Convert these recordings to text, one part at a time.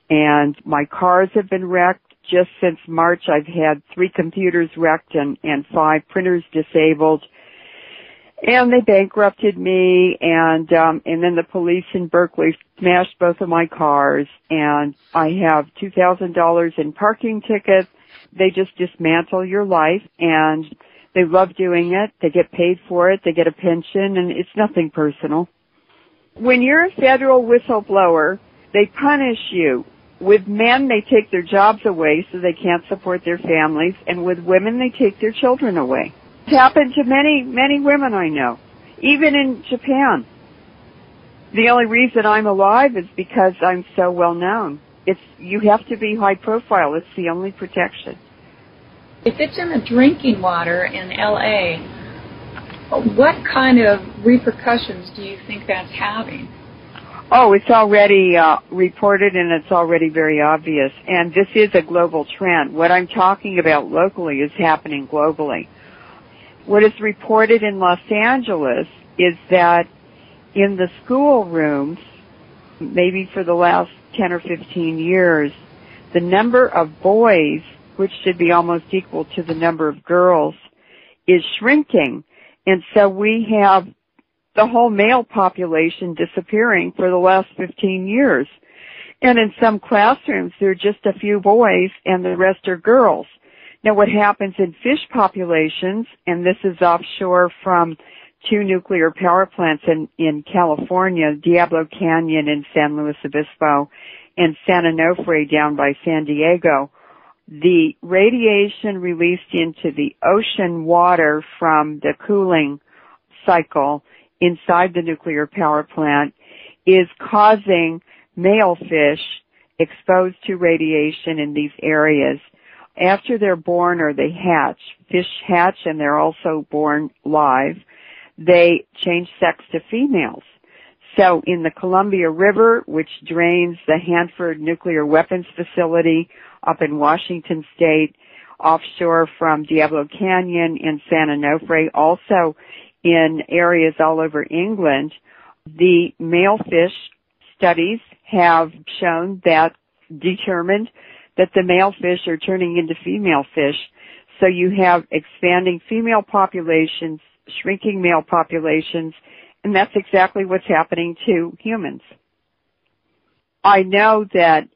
and my cars have been wrecked. Just since March, I've had 3 computers wrecked and 5 printers disabled. And they bankrupted me, and then the police in Berkeley smashed both of my cars, and I have $2,000 in parking tickets. They just dismantle your life, and they love doing it. They get paid for it. They get a pension, and it's nothing personal. When you're a federal whistleblower, they punish you. With men, they take their jobs away so they can't support their families, and with women, they take their children away. It's happened to many, many women I know, even in Japan. The only reason I'm alive is because I'm so well known. You have to be high profile. It's the only protection. If it's in the drinking water in L.A., what kind of repercussions do you think that's having? Oh, it's already reported, and it's already very obvious. And this is a global trend. What I'm talking about locally is happening globally. What is reported in Los Angeles is that in the schoolrooms, maybe for the last 10 or 15 years, the number of boys, which should be almost equal to the number of girls, is shrinking. And so we have the whole male population disappearing for the last 15 years. And in some classrooms, there are just a few boys and the rest are girls. Now, what happens in fish populations, and this is offshore from 2 nuclear power plants in California, Diablo Canyon in San Luis Obispo and San Onofre down by San Diego, the radiation released into the ocean water from the cooling cycle inside the nuclear power plant is causing male fish exposed to radiation in these areas. After they're born or they hatch, fish hatch and they're also born live, they change sex to females. So in the Columbia River, which drains the Hanford Nuclear Weapons Facility up in Washington State, offshore from Diablo Canyon in San Onofre, also in areas all over England, the male fish studies have shown determined that the male fish are turning into female fish. So you have expanding female populations, shrinking male populations, and that's exactly what's happening to humans. I know that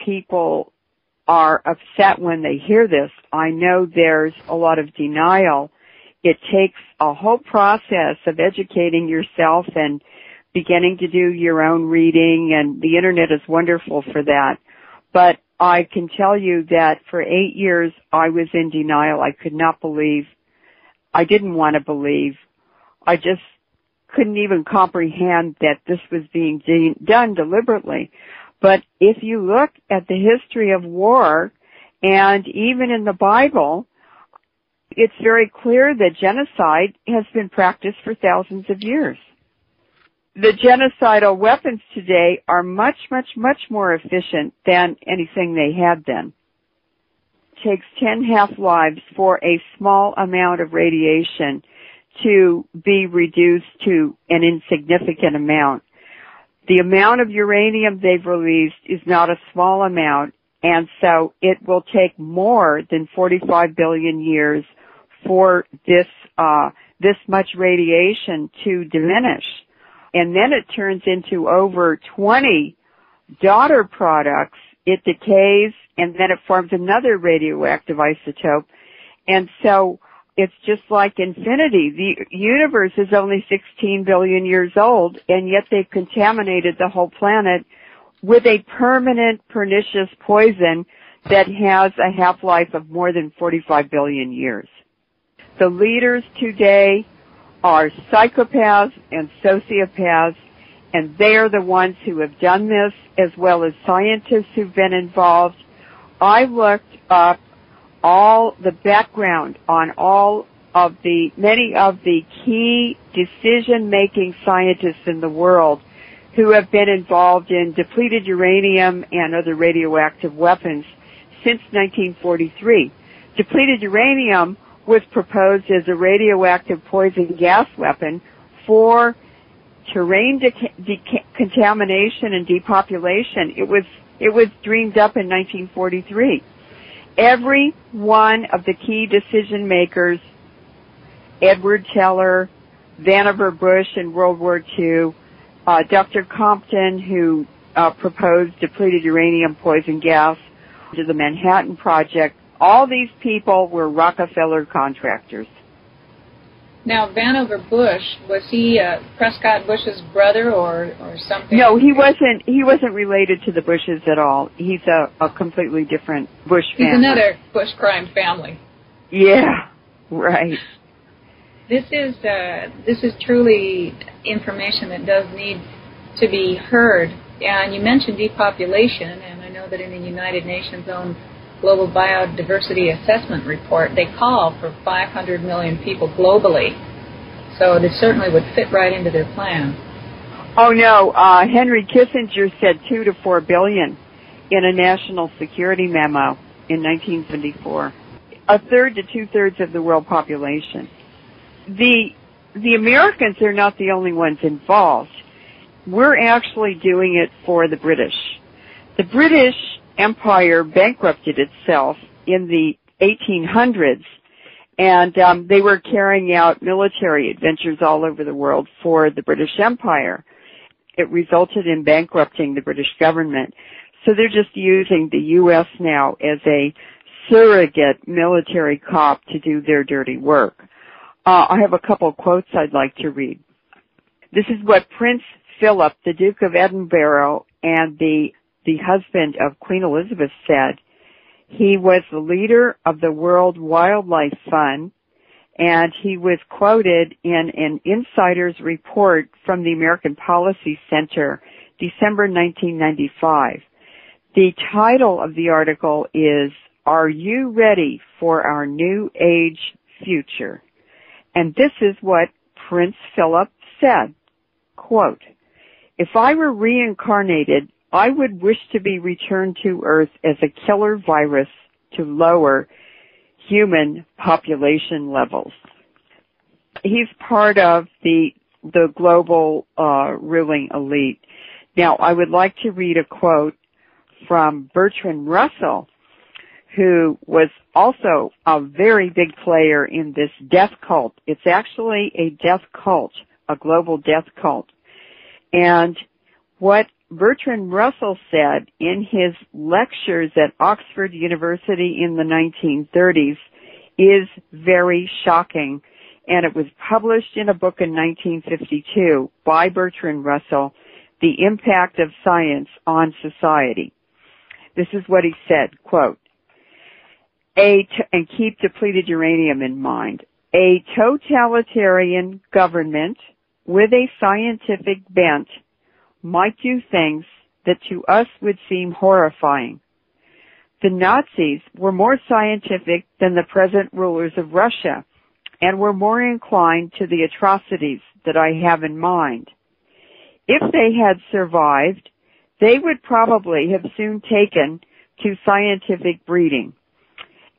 people are upset when they hear this. I know there's a lot of denial. It takes a whole process of educating yourself and beginning to do your own reading, and the Internet is wonderful for that. But I can tell you that for 8 years I was in denial. I could not believe. I didn't want to believe. I just couldn't even comprehend that this was being done deliberately. But if you look at the history of war, and even in the Bible, it's very clear that genocide has been practiced for thousands of years. The genocidal weapons today are much, much, much more efficient than anything they had then. It takes 10 half-lives for a small amount of radiation to be reduced to an insignificant amount. The amount of uranium they've released is not a small amount, and so it will take more than 45 billion years for this much radiation to diminish. And then it turns into over 20 daughter products. It decays, and then it forms another radioactive isotope. And so it's just like infinity. The universe is only 16 billion years old, and yet they've contaminated the whole planet with a permanent pernicious poison that has a half-life of more than 45 billion years. The leaders today are psychopaths and sociopaths, and they are the ones who have done this, as well as scientists who've been involved. I looked up all the background on many of the key decision-making scientists in the world who have been involved in depleted uranium and other radioactive weapons since 1943. Depleted uranium was proposed as a radioactive poison gas weapon 4 terrain contamination and depopulation, it was dreamed up in 1943. Every one of the key decision makers, Edward Teller, Vannevar Bush in World War II, Dr. Compton, who proposed depleted uranium poison gas to the Manhattan Project, all these people were Rockefeller contractors. Now, Vannevar Bush, was he Prescott Bush's brother or something? No, he wasn't. He wasn't related to the Bushes at all. He's a completely different Bush family. He's another Bush crime family. Yeah, right. This is truly information that does need to be heard. And you mentioned depopulation, and I know that in the United Nations' own Global Biodiversity Assessment Report, they call for 500 million people globally. So this certainly would fit right into their plan. Oh, no. Henry Kissinger said 2 to 4 billion in a national security memo in 1974. A third to two-thirds of the world population. The Americans are not the only ones involved. We're actually doing it for the British. The British Empire bankrupted itself in the 1800s, and they were carrying out military adventures all over the world for the British Empire. It resulted in bankrupting the British government. So they're just using the U.S. now as a surrogate military cop to do their dirty work. I have a couple of quotes I'd like to read. This is what Prince Philip, the Duke of Edinburgh, and the husband of Queen Elizabeth said. He was the leader of the World Wildlife Fund, and he was quoted in an insider's report from the American Policy Center, December 1995. The title of the article is, "Are You Ready for Our New Age Future?" And this is what Prince Philip said, quote, "If I were reincarnated, I would wish to be returned to Earth as a killer virus to lower human population levels." He's part of the global ruling elite. Now, I would like to read a quote from Bertrand Russell, who was also a very big player in this death cult. It's actually a death cult, a global death cult. And what Bertrand Russell said in his lectures at Oxford University in the 1930s is very shocking, and it was published in a book in 1952 by Bertrand Russell, The Impact of Science on Society. This is what he said, quote, and keep depleted uranium in mind, "A totalitarian government with a scientific bent might do things that to us would seem horrifying. The Nazis were more scientific than the present rulers of Russia and were more inclined to the atrocities that I have in mind. If they had survived, they would probably have soon taken to scientific breeding.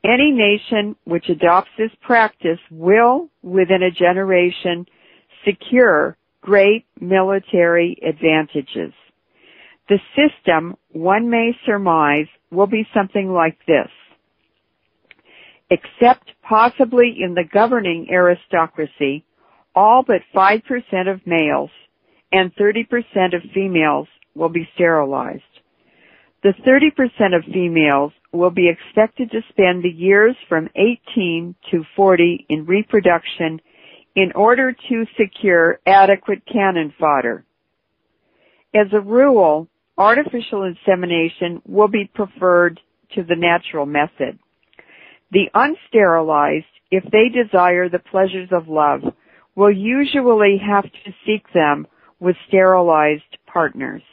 Any nation which adopts this practice will, within a generation, secure great military advantages. The system, one may surmise, will be something like this. Except possibly in the governing aristocracy, all but 5% of males and 30% of females will be sterilized. The 30% of females will be expected to spend the years from 18 to 40 in reproduction in order to secure adequate cannon fodder. As a rule, artificial insemination will be preferred to the natural method. The unsterilized, if they desire the pleasures of love, will usually have to seek them with sterilized partners.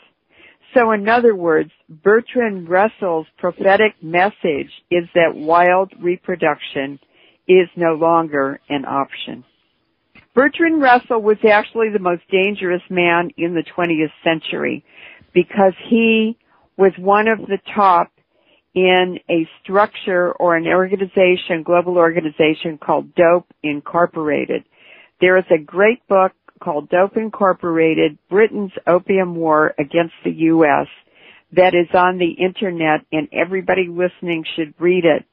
So in other words, Bertrand Russell's prophetic message is that wild reproduction is no longer an option. Bertrand Russell was actually the most dangerous man in the 20th century because he was one of the top in a structure or an organization, global organization called DOPE Incorporated. There is a great book called Dope Incorporated, Britain's Opium War Against the U.S. that is on the Internet, and everybody listening should read it.